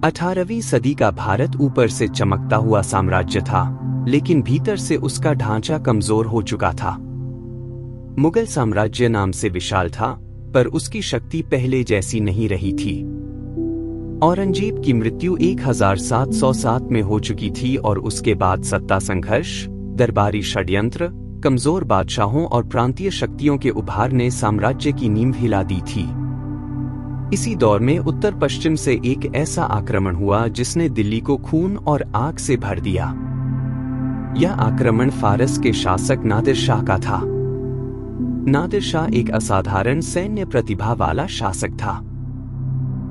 18वीं सदी का भारत ऊपर से चमकता हुआ साम्राज्य था, लेकिन भीतर से उसका ढांचा कमजोर हो चुका था। मुगल साम्राज्य नाम से विशाल था, पर उसकी शक्ति पहले जैसी नहीं रही थी। औरंगजेब की मृत्यु 1707 में हो चुकी थी और उसके बाद सत्ता संघर्ष, दरबारी षड्यंत्र, कमजोर बादशाहों और प्रांतीय शक्तियों के उभार ने साम्राज्य की नींव हिला दी थी। इसी दौर में उत्तर पश्चिम से एक ऐसा आक्रमण हुआ जिसने दिल्ली को खून और आग से भर दिया। यह आक्रमण फारस के शासक नादिर शाह का था। नादिर शाह एक असाधारण सैन्य प्रतिभा वाला शासक था।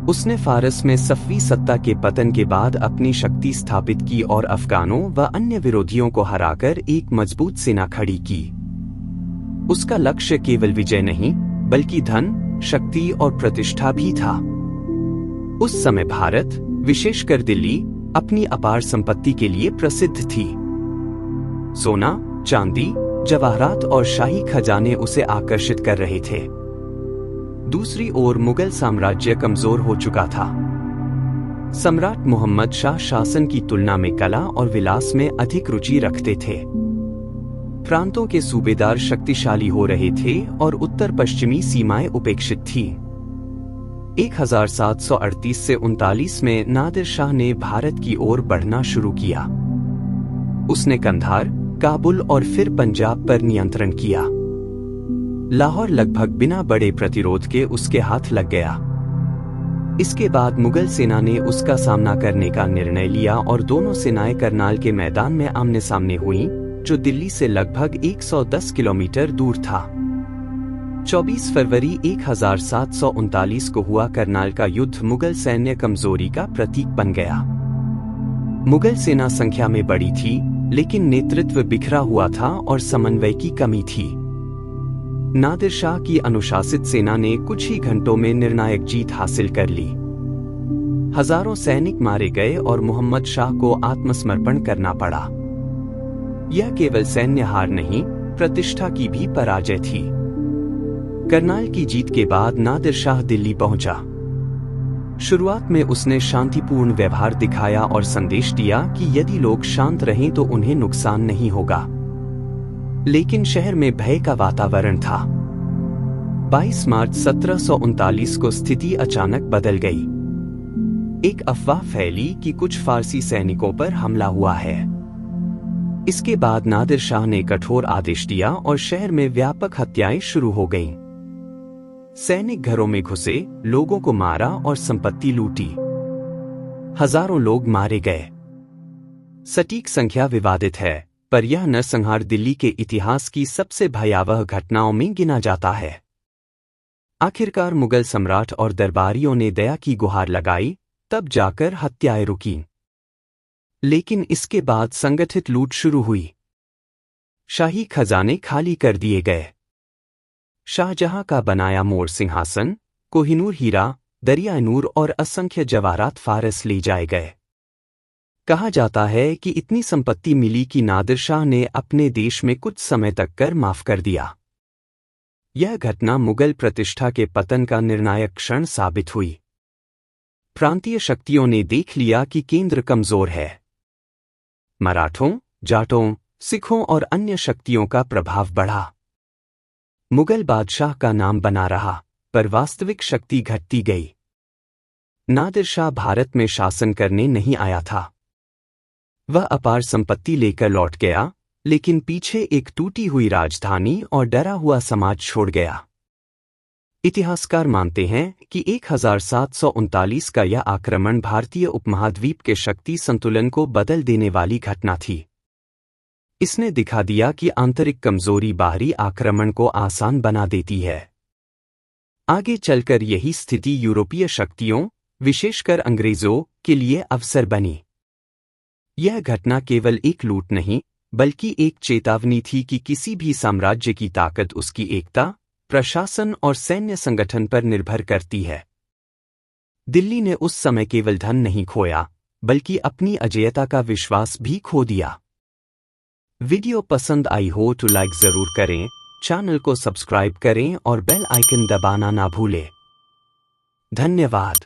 उसने फारस में सफ़वी सत्ता के पतन के बाद अपनी शक्ति स्थापित की और अफगानों व अन्य विरोधियों को हराकर एक मजबूत सेना खड़ी की। उसका लक्ष्य केवल विजय नहीं, बल्कि धन, शक्ति और प्रतिष्ठा भी था। उस समय भारत, विशेषकर दिल्ली, अपनी अपार संपत्ति के लिए प्रसिद्ध थी। सोना, चांदी, जवाहरात और शाही खजाने उसे आकर्षित कर रहे थे। दूसरी ओर मुगल साम्राज्य कमजोर हो चुका था। सम्राट मोहम्मद शाह शासन की तुलना में कला और विलास में अधिक रुचि रखते थे। प्रांतों के सूबेदार शक्तिशाली हो रहे थे और उत्तर पश्चिमी सीमाएं उपेक्षित थीं। 1738 से 39 में नादिर शाह ने भारत की ओर बढ़ना शुरू किया। उसने कंधार, काबुल और फिर पंजाब पर नियंत्रण किया। लाहौर लगभग बिना बड़े प्रतिरोध के उसके हाथ लग गया। इसके बाद मुगल सेना ने उसका सामना करने का निर्णय लिया और दोनों सेनाएं करनाल के मैदान में आमने सामने हुईं, जो दिल्ली से लगभग 110 किलोमीटर दूर था। 24 फरवरी 1739 को हुआ करनाल का युद्ध मुगल सैन्य कमजोरी का प्रतीक बन गया। मुगल सेना संख्या में बड़ी थी, लेकिन नेतृत्व बिखरा हुआ था और समन्वय की कमी थी। नादिर शाह की अनुशासित सेना ने कुछ ही घंटों में निर्णायक जीत हासिल कर ली। हजारों सैनिक मारे गए और मोहम्मद शाह को आत्मसमर्पण करना पड़ा। यह केवल सैन्य हार नहीं, प्रतिष्ठा की भी पराजय थी। करनाल की जीत के बाद नादिर शाह दिल्ली पहुंचा। शुरुआत में उसने शांतिपूर्ण व्यवहार दिखाया और संदेश दिया कि यदि लोग शांत रहें तो उन्हें नुकसान नहीं होगा। लेकिन शहर में भय का वातावरण था। 22 मार्च 1739 को स्थिति अचानक बदल गई। एक अफवाह फैली कि कुछ फारसी सैनिकों पर हमला हुआ है। इसके बाद नादिर शाह ने कठोर आदेश दिया और शहर में व्यापक हत्याएं शुरू हो गईं। सैनिक घरों में घुसे, लोगों को मारा और संपत्ति लूटी। हजारों लोग मारे गए। सटीक संख्या विवादित है, पर यह नरसंहार दिल्ली के इतिहास की सबसे भयावह घटनाओं में गिना जाता है। आखिरकार मुगल सम्राट और दरबारियों ने दया की गुहार लगाई, तब जाकर हत्याएं रुकीं। लेकिन इसके बाद संगठित लूट शुरू हुई। शाही खजाने खाली कर दिए गए। शाहजहां का बनाया मोर सिंहासन, कोहिनूर हीरा, दरिया नूर और असंख्य जवाहरात फारस ले जाए गए। कहा जाता है कि इतनी संपत्ति मिली कि नादिर शाह ने अपने देश में कुछ समय तक कर माफ कर दिया। यह घटना मुगल प्रतिष्ठा के पतन का निर्णायक क्षण साबित हुई। प्रांतीय शक्तियों ने देख लिया कि केंद्र कमजोर है। मराठों, जाटों, सिखों और अन्य शक्तियों का प्रभाव बढ़ा। मुगल बादशाह का नाम बना रहा, पर वास्तविक शक्ति घटती गई। नादिर शाह भारत में शासन करने नहीं आया था। वह अपार संपत्ति लेकर लौट गया, लेकिन पीछे एक टूटी हुई राजधानी और डरा हुआ समाज छोड़ गया। इतिहासकार मानते हैं कि 1739 का यह आक्रमण भारतीय उपमहाद्वीप के शक्ति संतुलन को बदल देने वाली घटना थी। इसने दिखा दिया कि आंतरिक कमजोरी बाहरी आक्रमण को आसान बना देती है। आगे चलकर यही स्थिति यूरोपीय शक्तियों, विशेषकर अंग्रेजों, के लिए अवसर बनी। यह घटना केवल एक लूट नहीं, बल्कि एक चेतावनी थी कि किसी भी साम्राज्य की ताकत उसकी एकता, प्रशासन और सैन्य संगठन पर निर्भर करती है। दिल्ली ने उस समय केवल धन नहीं खोया, बल्कि अपनी अजेयता का विश्वास भी खो दिया। वीडियो पसंद आई हो तो लाइक जरूर करें, चैनल को सब्सक्राइब करें और बेल आइकन दबाना ना भूलें। धन्यवाद।